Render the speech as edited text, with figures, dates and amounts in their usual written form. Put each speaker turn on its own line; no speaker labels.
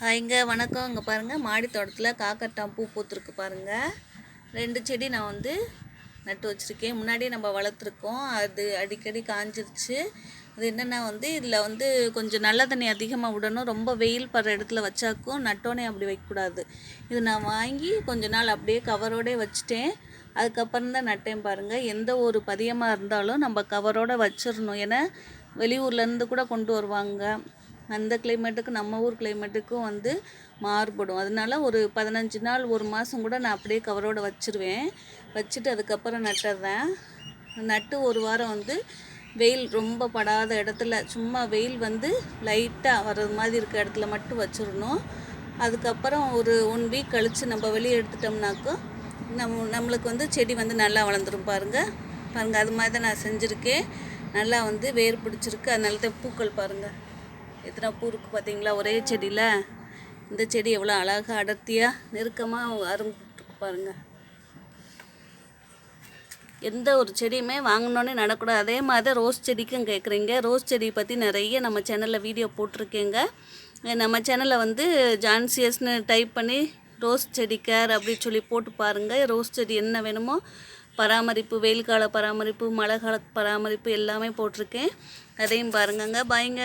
இங்கே வணக்கம். இங்கே பாருங்கள், மாடி தோட்டத்தில் காக்கட்டான் பூ பூத்துருக்கு பாருங்கள். 2 செடி நான் வந்து நட்டு வச்சுருக்கேன். முன்னாடியே நம்ம வளர்த்துருக்கோம். அது அடிக்கடி காஞ்சிருச்சு. அது என்னென்னா இதில் கொஞ்சம் நல்ல தண்ணி அதிகமாக விடணும். ரொம்ப வெயில் படுற இடத்துல வச்சாக்கும் நட்டோன்னே அப்படி வைக்கக்கூடாது. இது நான் வாங்கி கொஞ்ச நாள் அப்படியே கவரோடே வச்சுட்டேன். அதுக்கப்புறம் தான் நட்டேன் பாருங்கள். எந்த ஒரு பதியமாக இருந்தாலும் நம்ம கவரோடு வச்சிடணும். ஏன்னா வெளியூர்லேருந்து கூட கொண்டு வருவாங்க. அந்த கிளைமேட்டுக்கு நம்ம ஊர் கிளைமேட்டுக்கும் மாறுபடும். அதனால ஒரு 15 நாள் 1 மாதம் கூட நான் அப்படியே கவரோடு வச்சுருவேன். வச்சுட்டு அதுக்கப்புறம் நட்டுறேன். நட்டு 1 வாரம் வெயில் ரொம்ப படாத இடத்துல, சும்மா வெயில் லைட்டாக வர்றது மாதிரி இருக்க இடத்துல மட்டும் வச்சிடணும். அதுக்கப்புறம் ஒரு 1 வீக் கழித்து நம்ம வெளியே எடுத்துட்டோம்னாக்கா நம்மளுக்கு செடி நல்லா வளர்ந்துடும் பாருங்கள். அது மாதிரி தான் நான் செஞ்சுருக்கேன். நல்லா வேர் பிடிச்சிருக்கு. அதனால தான் பூக்கள் பாருங்கள் எத்தனை பூ இருக்குது பார்த்தீங்களா ஒரே செடியில். இந்த செடி எவ்வளோ அழகாக அடர்த்தியாக நெருக்கமாக அரும்புட்டுருக்கு பாருங்கள். எந்த ஒரு செடியுமே வாங்கினோன்னே நடக்கூடாது. அதே மாதிரி ரோஸ் செடிக்கும் கேட்குறீங்க. ரோஸ் செடி பற்றி நிறைய நம்ம சேனலில் வீடியோ போட்டிருக்கேங்க. நம்ம சேனலில் ஜான்சியஸ்னு டைப் பண்ணி ரோஸ் செடி கேர் அப்படி சொல்லி போட்டு பாருங்கள். ரோஸ் செடி என்ன வேணுமோ பராமரிப்பு, வெயில் கால பராமரிப்பு, மழை கால பராமரிப்பு எல்லாமே போட்டிருக்கேன். அதையும் பாருங்கங்க. பாய்ங்க.